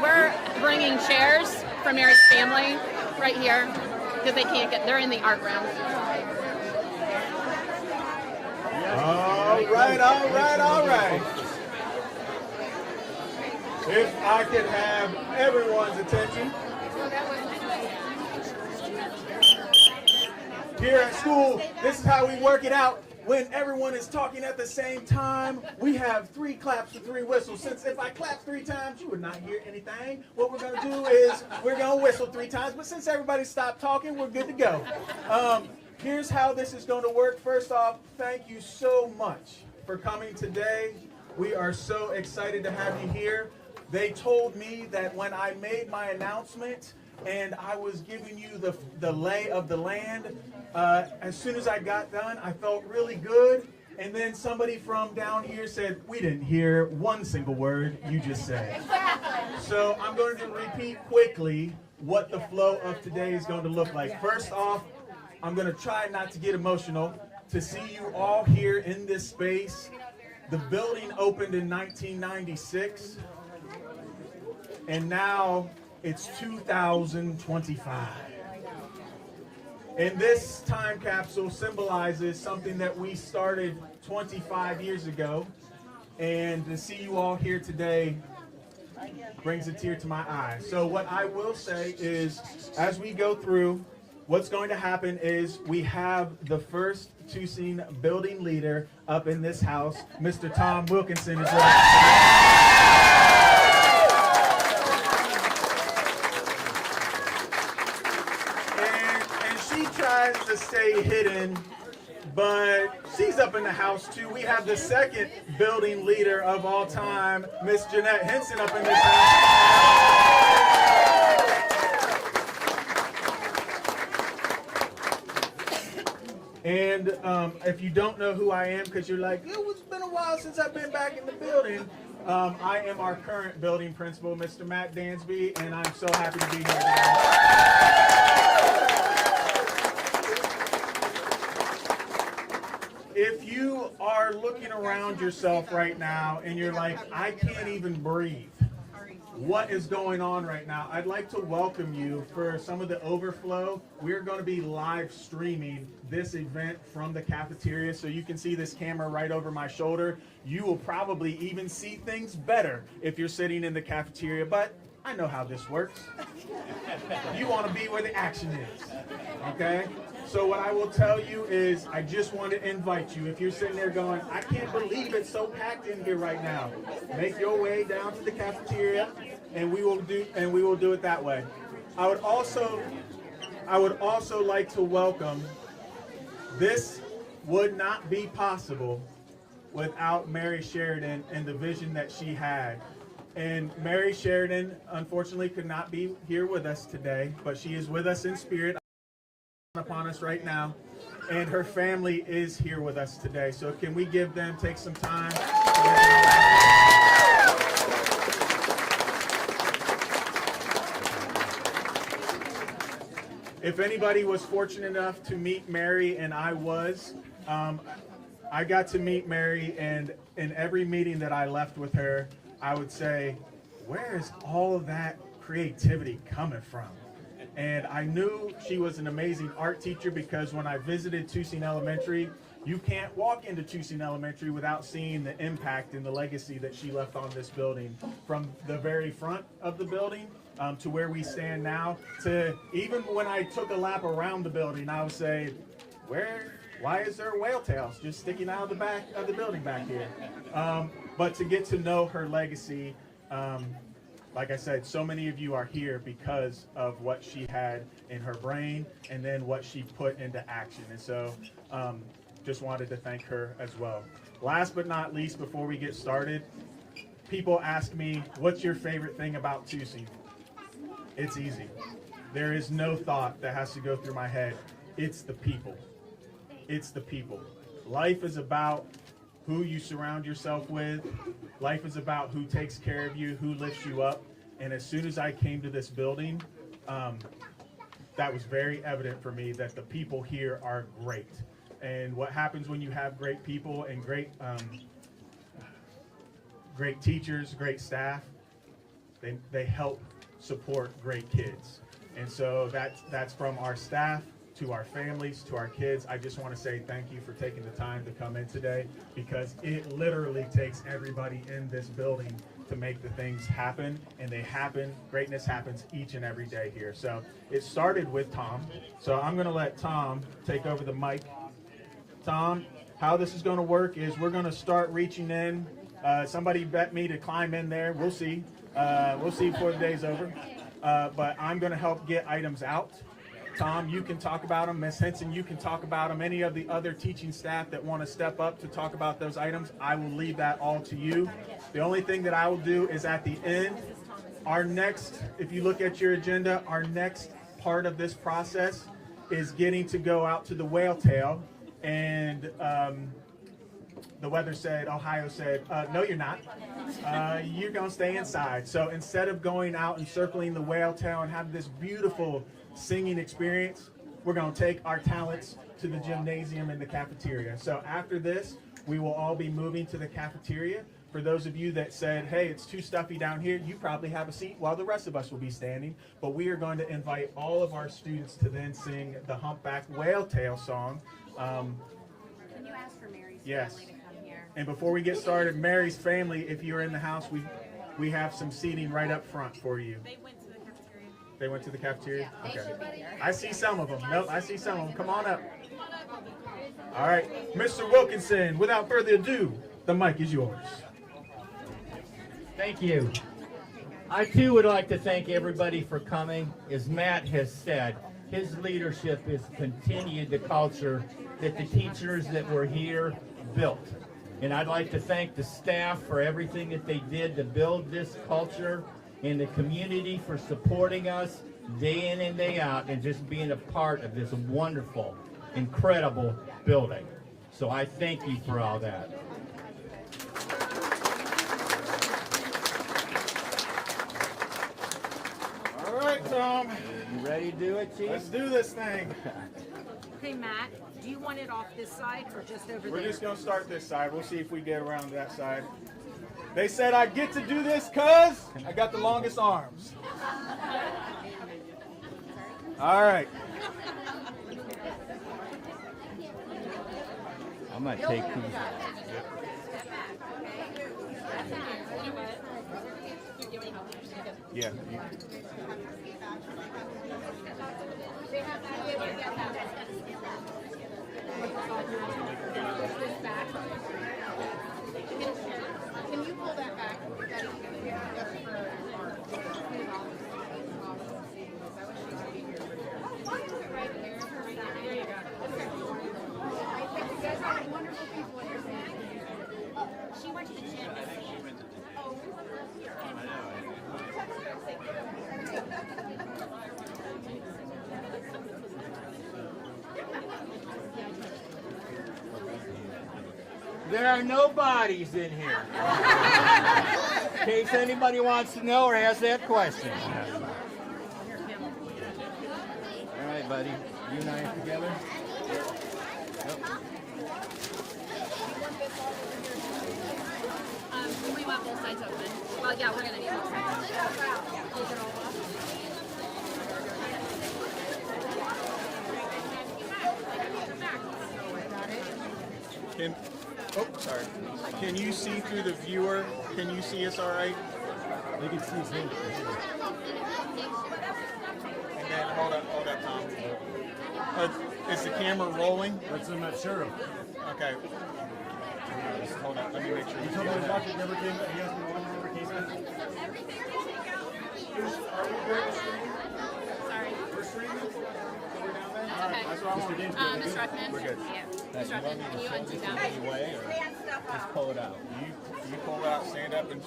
We're bringing chairs for Mary's family right here because they can't get, they're in the art room. All right. If I could have everyone's attention. Here at school, this is how we work it out. When everyone is talking at the same time, we have 3 claps for 3 whistles. Since if I clap 3 times, you would not hear anything. What we're going to do is we're going to whistle 3 times. But since everybody stopped talking, we're good to go. Here's how this is going to work. First off, thank you so much for coming today. We are so excited to have you here. They told me that when I made my announcement and I was giving you the lay of the land, as soon as I got done, I felt really good. And then somebody from down here said, we didn't hear one single word you just said. So I'm going to repeat quickly what the flow of today is going to look like. First off, I'm going to try not to get emotional. To see you all here in this space, the building opened in 1996, and now it's 2025. And this time capsule symbolizes something that we started 25 years ago. And to see you all here today brings a tear to my eye. So what I will say is, as we go through, what's going to happen is we have the first Tussing building leader up in this house. Mr. Tom Wilkinson is with us. Tries to stay hidden, but she's up in the house too. We have the second building leader of all time, Miss Jeanette Henson, up in this house. And if you don't know who I am, because you're like, it's been a while since I've been back in the building, I am our current building principal, Mr. Matt Dansby, and I'm so happy to be here today. If you are looking around yourself right now and you're like, I can't even breathe, what is going on right now? I'd like to welcome you for some of the overflow. We're going to be live streaming this event from the cafeteria, so you can see this camera right over my shoulder. You will probably even see things better if you're sitting in the cafeteria, but I know how this works. You want to be where the action is, okay? So what I will tell you is, I just want to invite you, if you're sitting there going, I can't believe it's so packed in here right now, make your way down to the cafeteria, and we will do it that way. I would also like to welcome, this would not be possible without Mary Sheridan and the vision that she had. And Mary Sheridan, unfortunately, could not be here with us today, but she is with us in spirit upon us right now, and her family is here with us today. So can we give them, take some time? If anybody was fortunate enough to meet Mary, and I was, I got to meet Mary, and in every meeting that I left with her, I would say, where is all of that creativity coming from? And I knew she was an amazing art teacher because when I visited Tussing Elementary, you can't walk into Tussing Elementary without seeing the impact and the legacy that she left on this building. From the very front of the building to where we stand now, to even when I took a lap around the building, I would say, why is there whale tails just sticking out of the back of the building back here? But to get to know her legacy, like I said, so many of you are here because of what she had in her brain and then what she put into action. And so just wanted to thank her as well. Last but not least, before we get started, people ask me, what's your favorite thing about Tussing? It's easy. There is no thought that has to go through my head. It's the people. It's the people. Life is about who you surround yourself with. Life is about who takes care of you, who lifts you up. And as soon as I came to this building, that was very evident for me that the people here are great. And what happens when you have great people and great teachers, great staff, they help support great kids. And so that's from our staff to our families, to our kids. I just want to say thank you for taking the time to come in today, because it literally takes everybody in this building to make the things happen, and they happen. Greatness happens each and every day here. So it started with Tom. So I'm going to let Tom take over the mic. Tom, how this is going to work is we're going to start reaching in. Somebody bet me to climb in there. We'll see. We'll see before the day's over. But I'm going to help get items out. Tom, you can talk about them. Ms. Henson, you can talk about them. Any of the other teaching staff that want to step up to talk about those items, I will leave that all to you. The only thing that I will do is at the end, our next, if you look at your agenda, our next part of this process is getting to go out to the whale tail. And the weather said, Ohio said, no, you're not. You're going to stay inside. So instead of going out and circling the whale tail and having this beautiful singing experience, we're going to take our talents to the gymnasium and the cafeteria. So after this, we will all be moving to the cafeteria. For those of you that said, hey, it's too stuffy down here, you probably have a seat while the rest of us will be standing. But we are going to invite all of our students to then sing the Humpback Whale Tail song. Can you ask for Mary's Yes. family to come here? And before we get started, Mary's family, if you're in the house, we have some seating right up front for you. They went to the cafeteria. They went to the cafeteria? They Okay. should be here. I see some of them. Nope, I see some of them. Come on up. All right. Mr. Wilkinson, without further ado, the mic is yours. Thank you. I too would like to thank everybody for coming. As Matt has said, his leadership has continued the culture that the teachers that were here built. And I'd like to thank the staff for everything that they did to build this culture, and the community for supporting us day in and day out and just being a part of this wonderful, incredible building. So I thank you for all that. All right, Tom. You ready to do it, Chief? Let's do this thing. Hey, Matt, do you want it off this side or just over We're there? just going to start this side. We'll see if we get around that side. They said I get to do this because I got the longest arms. All right. I'm going to take these. Yeah. Can you pull that back? She went to the gym. There are no bodies in here. In case anybody wants to know or has that question. All right, buddy. You and I are together? We want both sides open. Well, yeah, we're gonna need both sides. Can, oh, sorry. Can you see through the viewer? Can you see us all right? They can see him. And then, hold up, Tom. Is the camera rolling? That's I'm not sure of. Okay. Hold on, let me make sure. You told me the doctor never came. He asked me why he never came back. Sorry. We're streaming? So we're down there? Okay. That's what I want. Ms. Ruckman. We're good. Yeah. Ms. Ruckman, can you undo that? Just pull it out. You pull it out, stand up and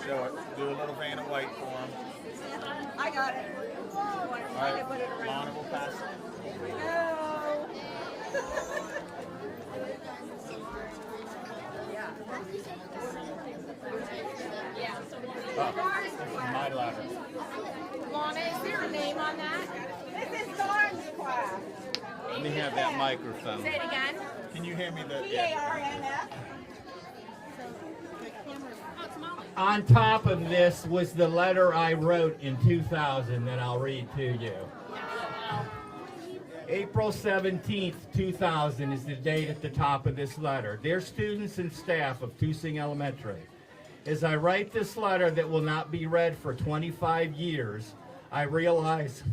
show it. Do a little Vanna White for him. I got it. All right, Lana will pass it. This is my ladder. Lana, is there a name on that? This is Dawn's class. Let me have that microphone. Say it again. Can you hand me the? DARNF. On top of this was the letter I wrote in 2000 that I'll read to you. April 17th, 2000 is the date at the top of this letter. Dear students and staff of Tussing Elementary, as I write this letter that will not be read for 25 years, I realize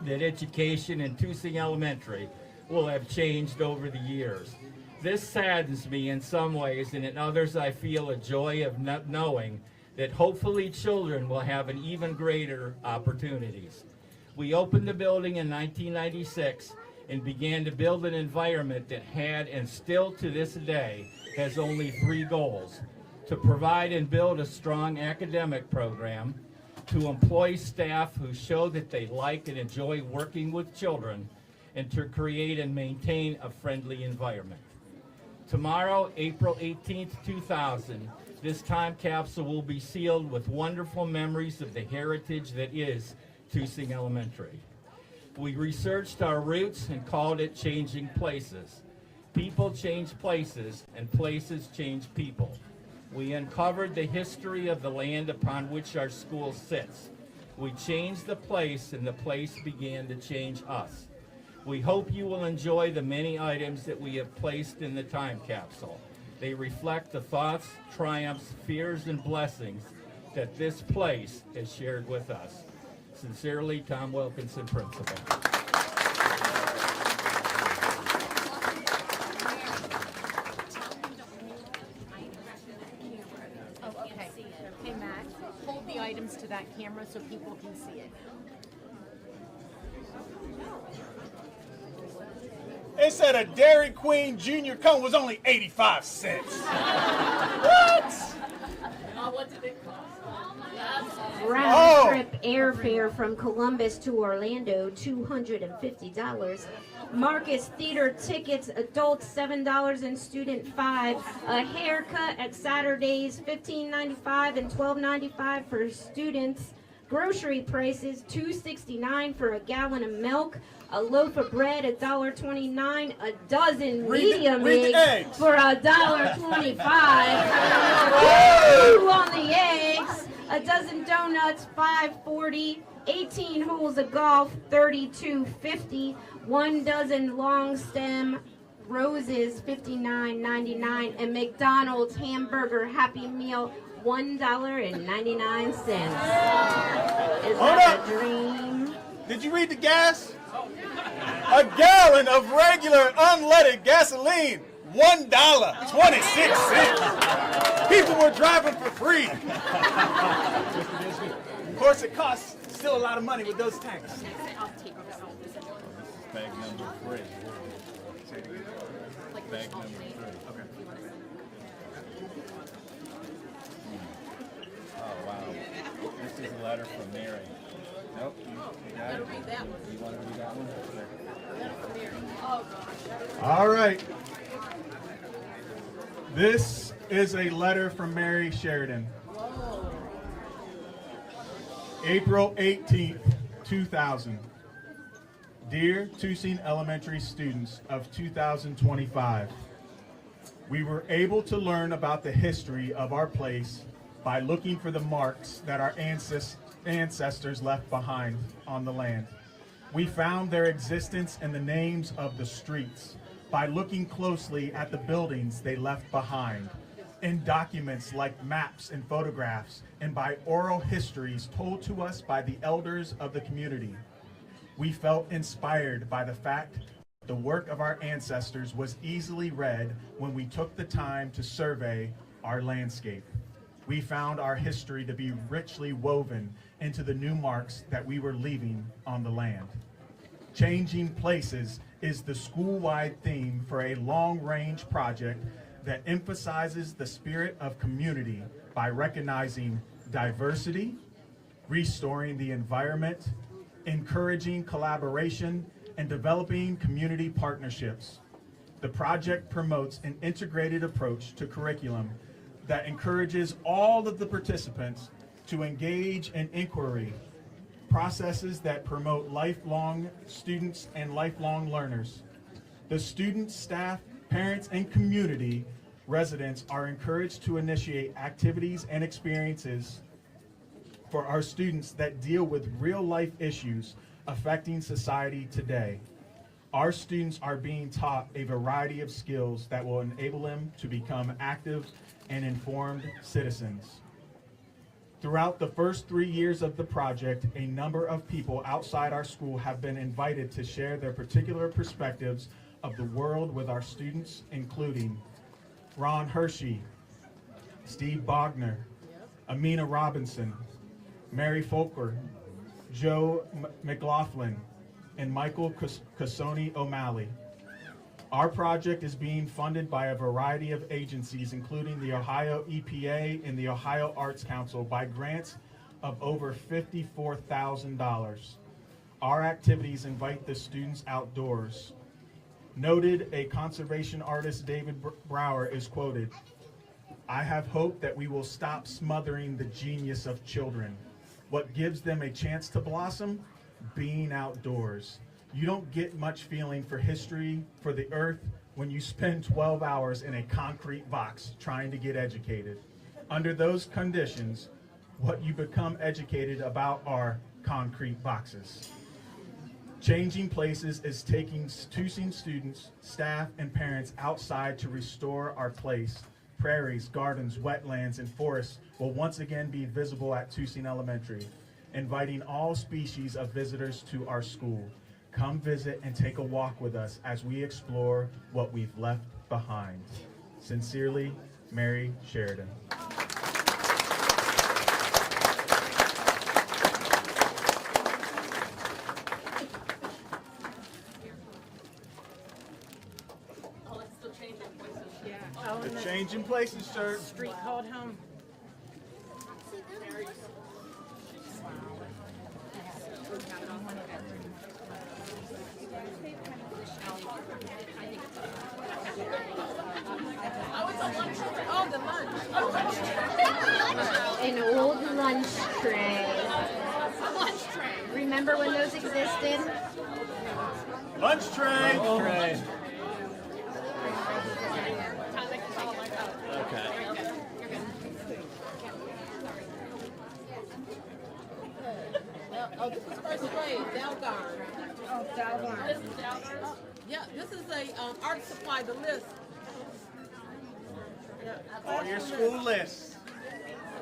that education in Tussing Elementary will have changed over the years. This saddens me in some ways, and in others I feel a joy of not knowing that hopefully children will have an even greater opportunities. We opened the building in 1996 and began to build an environment that had, and still to this day, has only 3 goals: to provide and build a strong academic program, to employ staff who show that they like and enjoy working with children, and to create and maintain a friendly environment. Tomorrow, April 18th, 2000, this time capsule will be sealed with wonderful memories of the heritage that is Tussing Elementary. We researched our roots and called it Changing Places. People change places, and places change people. We uncovered the history of the land upon which our school sits. We changed the place, and the place began to change us. We hope you will enjoy the many items that we have placed in the time capsule. They reflect the thoughts, triumphs, fears, and blessings that this place has shared with us. Sincerely, Tom Wilkinson, Principal. Oh, okay. Hey, Matt, hold the items to that camera so people can see it. It said a Dairy Queen Junior cone was only 85 cents. What? What did it cost? Round trip airfare from Columbus to Orlando, $250. Marcus Theater tickets, adults $7 and student $5. A haircut at Saturdays, $15.95 and $12.95 for students. Grocery prices, $2.69 for a gallon of milk. A loaf of bread, $1.29. A dozen medium eggs for $1.25. Woo on the eggs. A dozen donuts, $5.40. 18 holes of golf, $32.50. 1 dozen long stem roses, $59.99. And McDonald's hamburger Happy Meal, $1.99. Is that a dream? Did you read the gas? A gallon of regular unleaded gasoline, $1.26. People were driving for free. Of course, it costs still a lot of money with those tanks. Bag number 3. Bag number 3. Okay. Oh wow. This is a letter from Mary. Nope. You got it. You want to read that one? All right. This is a letter from Mary Sheridan. April 18th, 2000. Dear Tussing Elementary students of 2025, we were able to learn about the history of our place by looking for the marks that our ancestors left behind on the land. We found their existence in the names of the streets, by looking closely at the buildings they left behind, in documents like maps and photographs, and by oral histories told to us by the elders of the community. We felt inspired by the fact the work of our ancestors was easily read when we took the time to survey our landscape. We found our history to be richly woven into the new marks that we were leaving on the land. Changing Places is the school-wide theme for a long-range project that emphasizes the spirit of community by recognizing diversity, restoring the environment, encouraging collaboration, and developing community partnerships. The project promotes an integrated approach to curriculum that encourages all of the participants to engage in inquiry, processes that promote lifelong students and lifelong learners. The students, staff, parents, and community residents are encouraged to initiate activities and experiences for our students that deal with real-life issues affecting society today. Our students are being taught a variety of skills that will enable them to become active and informed citizens. Throughout the first 3 years of the project, a number of people outside our school have been invited to share their particular perspectives of the world with our students, including Ron Hershey, Steve Bogner, Amina Robinson, Mary Folker, Joe McLaughlin, and Michael Cassoni O'Malley. Our project is being funded by a variety of agencies, including the Ohio EPA and the Ohio Arts Council, by grants of over $54,000. Our activities invite the students outdoors. Noted a conservation artist, David Brower, is quoted, "I have hope that we will stop smothering the genius of children. What gives them a chance to blossom? Being outdoors. You don't get much feeling for history, for the earth, when you spend 12 hours in a concrete box trying to get educated. Under those conditions, what you become educated about are concrete boxes." Changing Places is taking Tussing students, staff, and parents outside to restore our place. Prairies, gardens, wetlands, and forests will once again be visible at Tussing Elementary, inviting all species of visitors to our school. Come visit and take a walk with us as we explore what we've left behind. Sincerely, Mary Sheridan. The Changing Places shirt. Street called home. Oh, the lunch. An old lunch tray. Lunch tray. Remember when those existed? Lunch tray. Tray. Okay. Oh, this is first grade, Dalgar. Oh, Dalvar. This is Dalgar's. Yeah, this is a art supply, the list. On your school list. This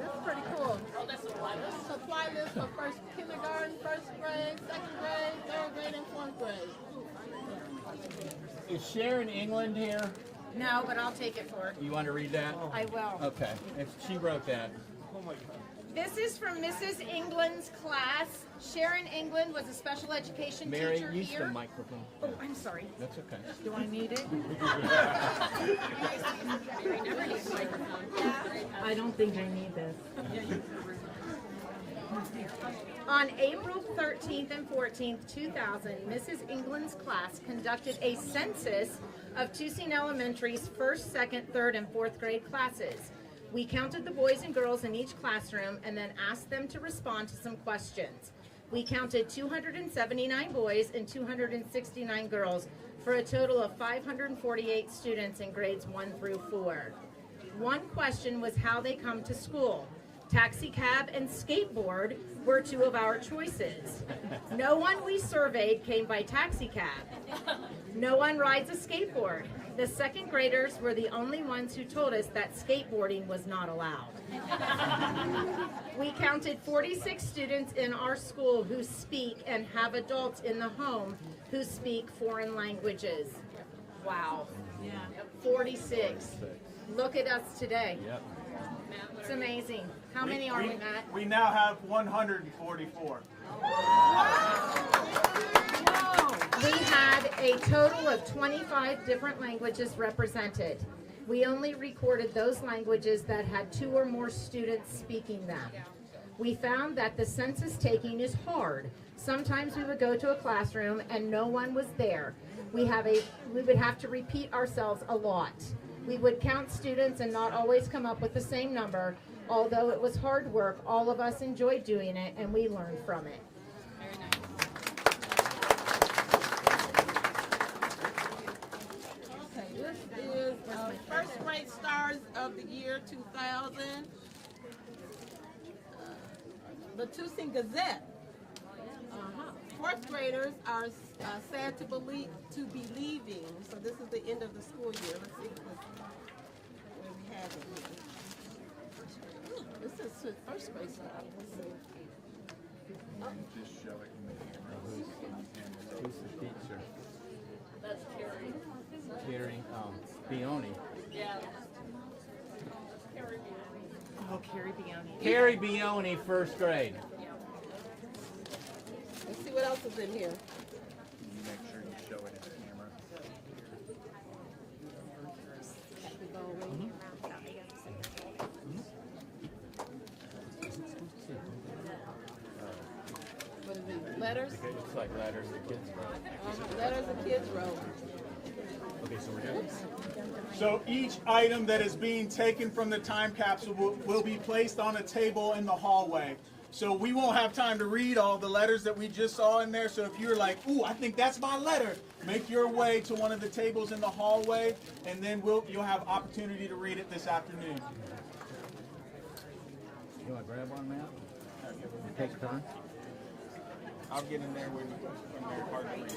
is pretty cool. Oh, that's a what? Supply list for first kindergarten, first grade, second grade, third grade, and fourth grade. Is Sharon England here? No, but I'll take it for her. You want to read that? I will. Okay, if she wrote that. This is from Mrs. England's class. Sharon England was a special education Mary, teacher use the here. microphone. Oh, I'm sorry. That's okay. Do I need it? I don't think I need this. On April 13th and 14th, 2000, Mrs. England's class conducted a census of Tussing Elementary's first, second, third, and fourth grade classes. We counted the boys and girls in each classroom and then asked them to respond to some questions. We counted 279 boys and 269 girls for a total of 548 students in grades 1 through 4. One question was how they come to school. Taxi cab and skateboard were two of our choices. No one we surveyed came by taxi cab. No one rides a skateboard. The second graders were the only ones who told us that skateboarding was not allowed. We counted 46 students in our school who speak and have adults in the home who speak foreign languages. Wow. 46. Look at us today. It's amazing. How many are we, Matt? We now have 144. We had a total of 25 different languages represented. We only recorded those languages that had 2 or more students speaking them. We found that the census taking is hard. Sometimes we would go to a classroom and no one was there. We would have to repeat ourselves a lot. We would count students and not always come up with the same number. Although it was hard work, all of us enjoyed doing it and we learned from it. Okay, this is first grade stars of the year 2000. The Tussing Gazette. Fourth graders are sad to be leaving. So this is the end of the school year. Let's see where we have it here. This is first grade stuff. Let's see. Just show it in the camera. Who's the teacher? That's Carrie. Carrie Bioni. Yeah. Oh, Carrie Bioni. Carrie Bioni, first grade. Let's see what else is in here. Make sure you show it in the camera. What is it? Letters? It's like letters the kids wrote. Letters the kids wrote. Okay, so we're good. So each item that is being taken from the time capsule will be placed on a table in the hallway. So we won't have time to read all the letters that we just saw in there. So if you're like, ooh, I think that's my letter, make your way to one of the tables in the hallway, and then you'll have opportunity to read it this afternoon. You want to grab one, Matt? Take a turn. I'll get in there when they're hard to reach.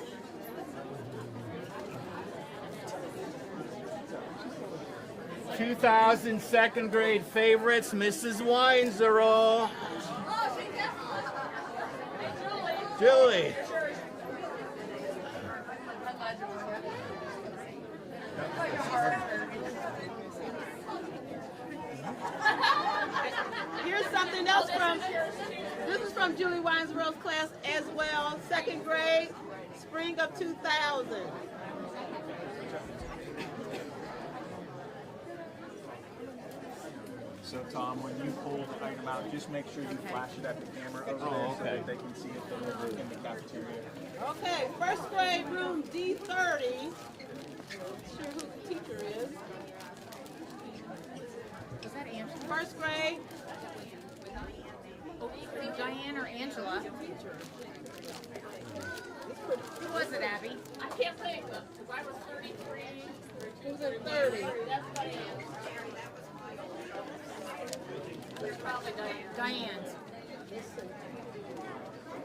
2000 second grade favorites, Mrs. Weinzerl. Julie. Here's something else this is from Julie Weinzerl's class as well, second grade, spring of 2000. So Tom, when you pull the item out, just make sure you flash it at the camera over there so that they can see it delivered in the cafeteria. Okay, first grade room D30. Not sure who the teacher is. Was that Angela? First grade. Diane or Angela? Who was it, Abby? I can't think because I was 33. Who's in 30? That's Diane. There's probably Diane. Diane's.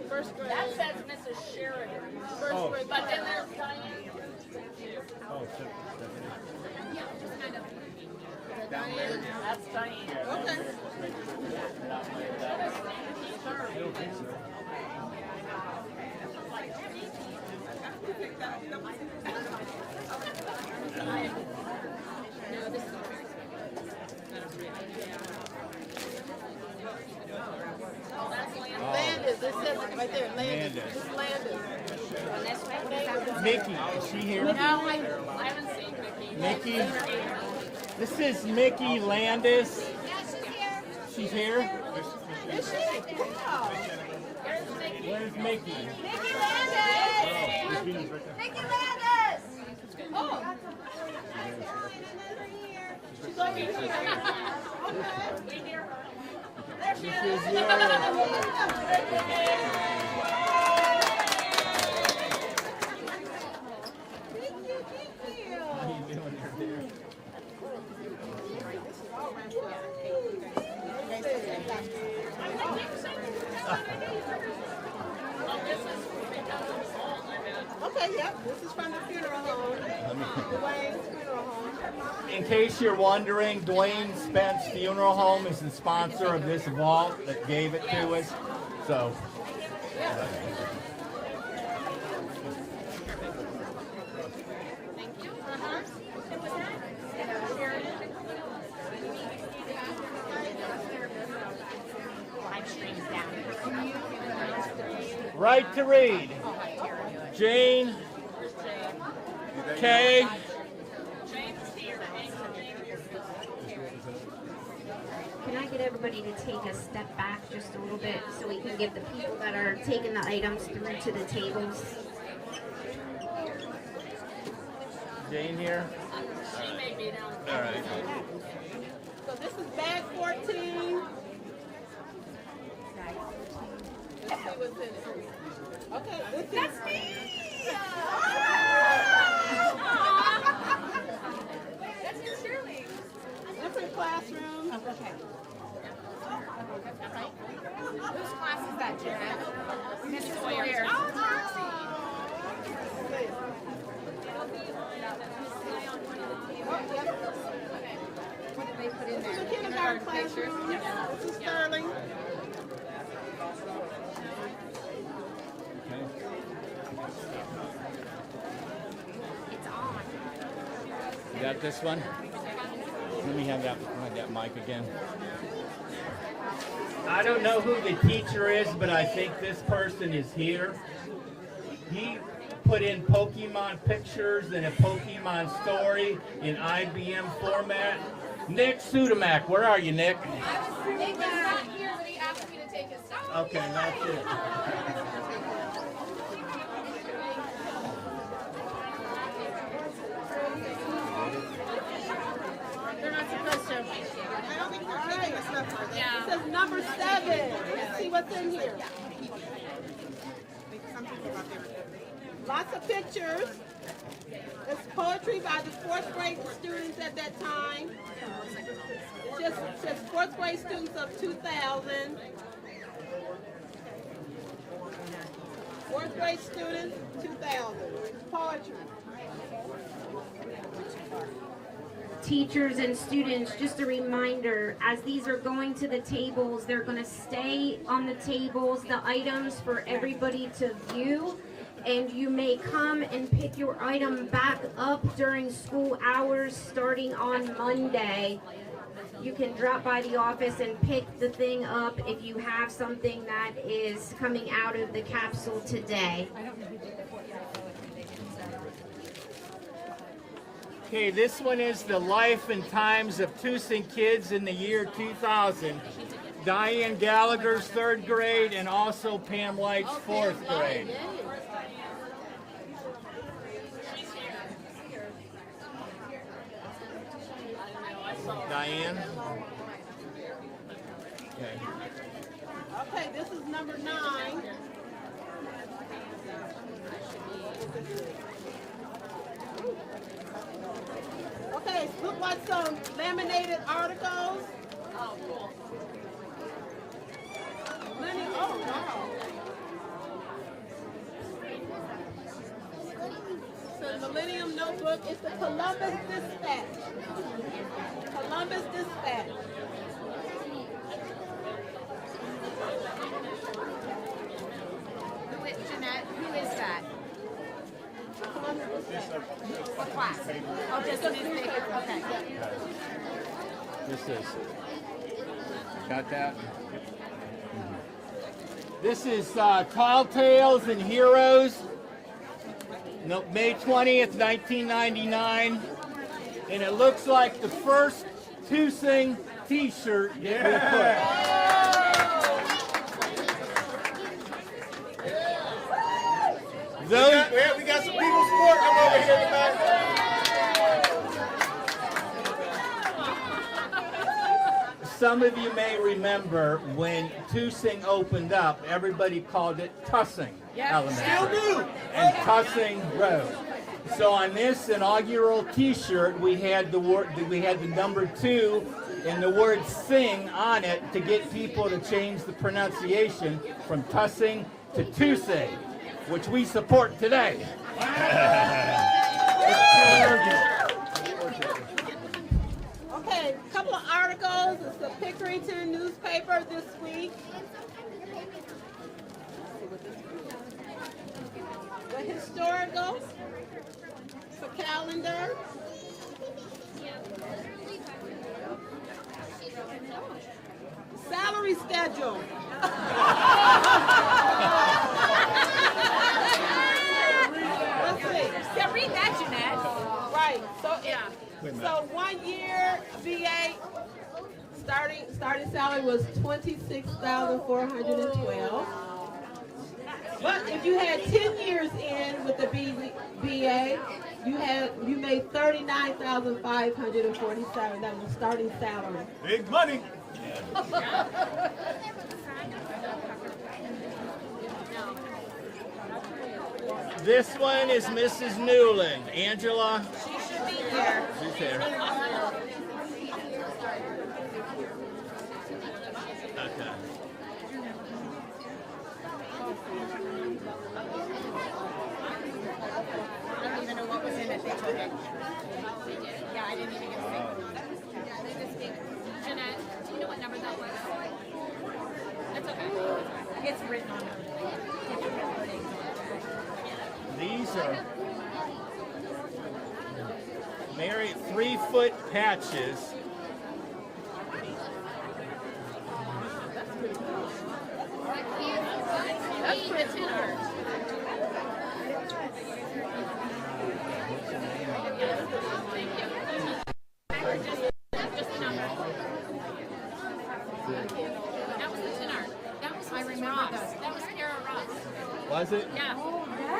First grade. That says Mrs. Sheridan. First grade. But then there's Diane. Oh, so, Diane. That's Diane. Okay. Landis. It says it right there. Landis. This is Landis. Mickey, is she here? No, I haven't seen Mickey. Mickey? This is Mickey Landis. Yeah, she's here. She's here? Is she? Wow. Where's Mickey? Mickey Landis! Mickey Landis! Oh. She's over here. Okay. There she This is. is yours. How you doing there? Okay, yep, this is from the funeral home. Dwayne's funeral home. In case you're wondering, Dwayne Spence Funeral Home is the sponsor of this vault that gave it to us. So. Thank you. Live streams down. Right to read. Jane. Kay. Can I get everybody to take a step back just a little bit so we can get the people that are taking the items through to the tables? Jane here. She may be down. All right. So this is bag 14. Let's see what's in it. Okay, this is... That's me! That's your Shirley. Different classrooms. Okay. Whose class is that, Janet? Mrs. Sawyer. Oh, Toxie. What did they put in This is there? the kindergarten classroom. This is Sterling. It's on. You got this one? Let me have that mic again. I don't know who the teacher is, but I think this person is here. He put in Pokemon pictures and a Pokemon story in IBM format. Nick Sudamak, where are you, Nick? Nick is not here, but he asked me to take his stuff. Okay, that's it. They're not supposed to. I don't think they're taking a stuff like that. Yeah. It says number 7. Let's see what's in here. Lots of pictures. It's poetry by the 4th grade students at that time. It says 4th grade students of 2000. 4th grade students, 2000. Poetry. Teachers and students, just a reminder, as these are going to the tables, they're going to stay on the tables, the items for everybody to view, and you may come and pick your item back up during school hours starting on Monday. You can drop by the office and pick the thing up if you have something that is coming out of the capsule today. Okay, this one is the life and times of Tussing kids in the year 2000. Diane Gallagher's 3rd grade and also Pam Light's 4th grade. Diane? Okay. Okay, this is number 9. Okay, look like some laminated articles. Oh, cool. Oh, wow. So the Millennium Notebook is the Columbus Dispatch. Columbus Dispatch. Jeanette, who is that? What class? Oh, just a newspaper. Okay. This is. Got that? This is Tall Tales and Heroes. No, May 20th, 1999. And it looks like the first Tussing t-shirt we put. We got some people sporting them over here tonight. Some of you may remember when Tussing opened up, everybody called it Tussing Elementary. Still do. And Tussing Road. So on this inaugural T-shirt, we had the number 2 and the word sing on it to get people to change the pronunciation from Tussing to Tussing, which we support today. Okay, a couple of articles. It's the Pickerington newspaper this week. The historical, the calendar. Salary schedule. Let's see. Yeah, read that, Jeanette. Right. So Yeah. So 1 year VA starting salary was $26,412. But if you had 10 years in with the VA, you made $39,547. That was the starting salary. Big money. This one is Mrs. Newland. Angela? She should be here. She's here. Okay. I don't even know what was in it. They took it. Yeah, I didn't even get a thing. Yeah, they just gave Jeanette, do you know what number that was? That's okay. It's written on it. These are Mary 3-foot patches. That's pretty tenor. Just the number. That was the tenor. That was Mrs. Ross. That was Kara Ross. Was it? Yeah.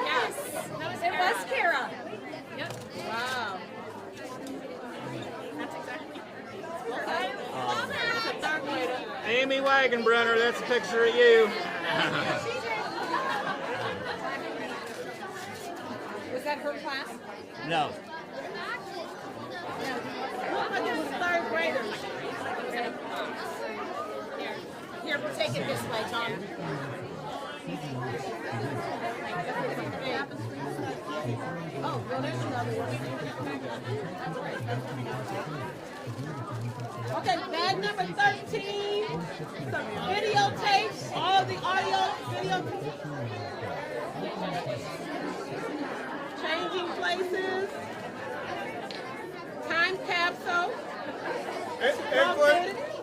Yes. That was It was Kara. Yep. Wow. That's exactly. It's a third grader. Amy Wagenbrunner, that's a picture of you. Was that her class? No. It was third graders. Here, we'll take it this way, John. Oh, well, there's another one. Okay, bag number 13. Some videotapes, all the audio, video. Changing places. Time capsule. And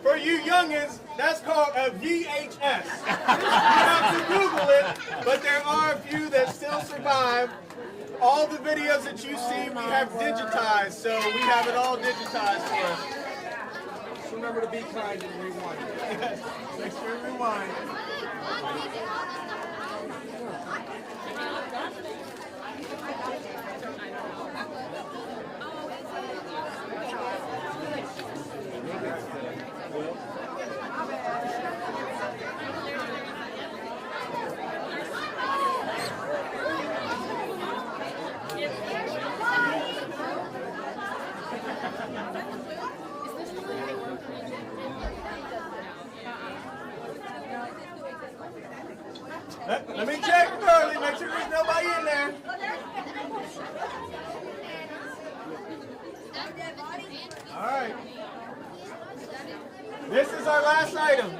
for you youngins, that's called a VHS. You have to Google it, but there are a few that still survive. All the videos that you see, we have digitized, so we have it all digitized for us. Just remember to be kind and rewind. Yes, make sure you rewind. Let me check early, make sure there's nobody in there. All right. This is our last item.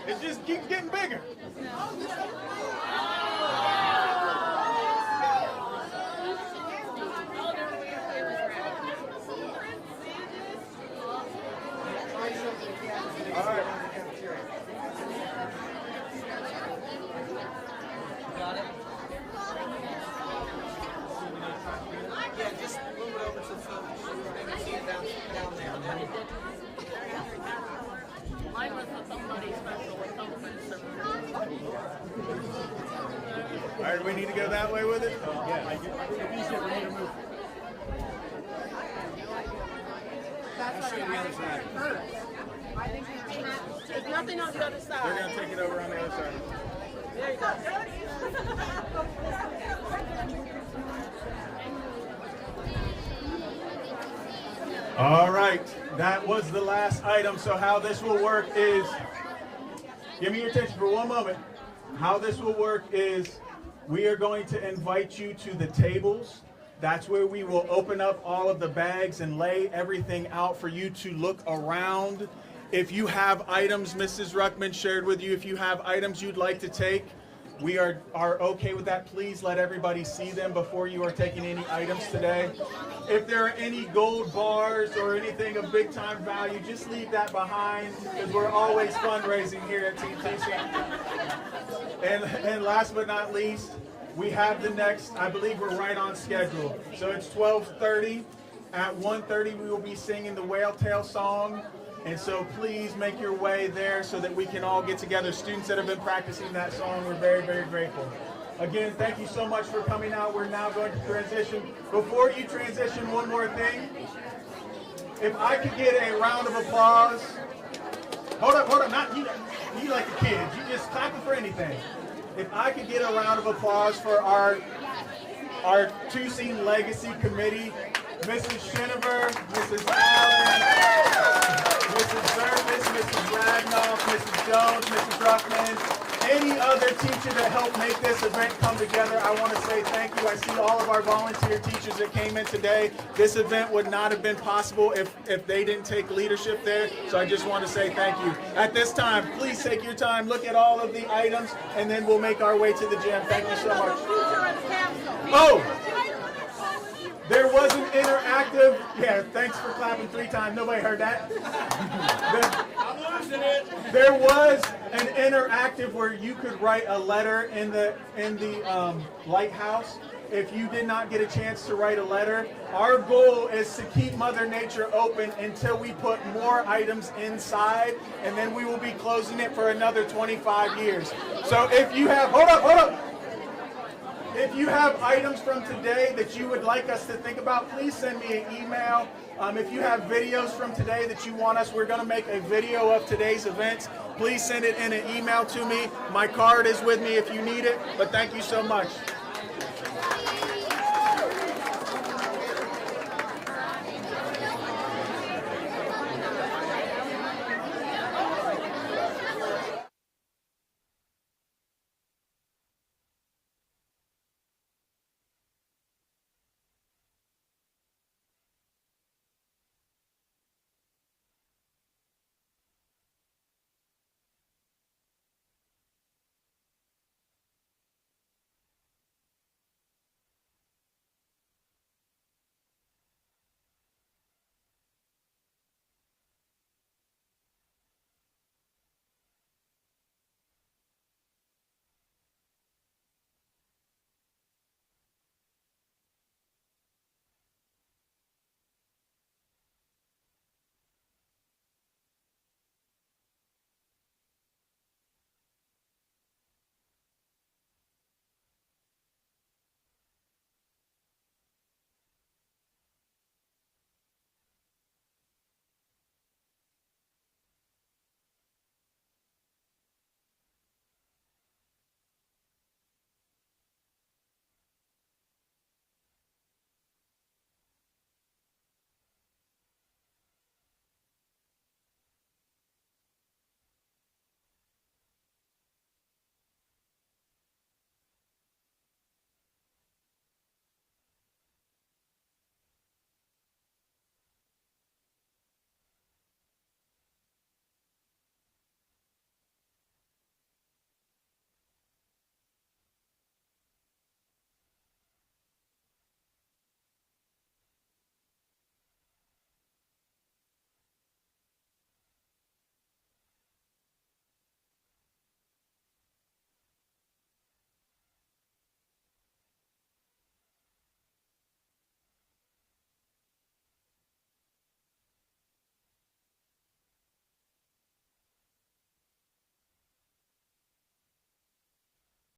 It just keeps getting bigger. All right. Got it? Yeah, just move it over to the phone. They can see it down there. Mine was with somebody special with something. All right, do we need to go that way with it? Yeah. on the other side. They're gonna take it over on the other side. There you go. All right, that was the last item. So how this will work is, give me your attention for one moment. How this will work is we are going to invite you to the tables. That's where we will open up all of the bags and lay everything out for you to look around. If you have items Mrs. Ruckman shared with you, if you have items you'd like to take, we are okay with that. Please let everybody see them before you are taking any items today. If there are any gold bars or anything of big time value, just leave that behind because we're always fundraising here at Team Tussing. And last but not least, we have the next, I believe we're right on schedule. So it's 12:30. At 1:30 we will be singing the Whale Tail song. And so please make your way there so that we can all get together. Students that have been practicing that song, we're very, very grateful. Again, thank you so much for coming out. We're now going to transition. Before you transition, one more thing. If I could get a round of applause. Hold up, not you like the kids. You just clapping for anything. If I could get a round of applause for our Tussing Legacy Committee, Mrs. Sheniver, Mrs. Allen, Mrs. Zervis, Mrs. Radnoff, Mrs. Jones, Mrs. Ruckman, any other teacher that helped make this event come together, I want to say thank you. I see all of our volunteer teachers that came in today. This event would not have been possible if they didn't take leadership there, so I just want to say thank you. At this time, please take your time, look at all of the items, and then we'll make our way to the gym. Thank you so much. Oh! There was an interactive, yeah, thanks for clapping 3 times. Nobody heard that. I'm losing it. There was an interactive where you could write a letter in the lighthouse. If you did not get a chance to write a letter, our goal is to keep Mother Nature open until we put more items inside, and then we will be closing it for another 25 years. So if you have, hold up. If you have items from today that you would like us to think about, please send me an email. If you have videos from today that you want us, we're going to make a video of today's events. Please send it in an email to me. My card is with me if you need it, but thank you so much.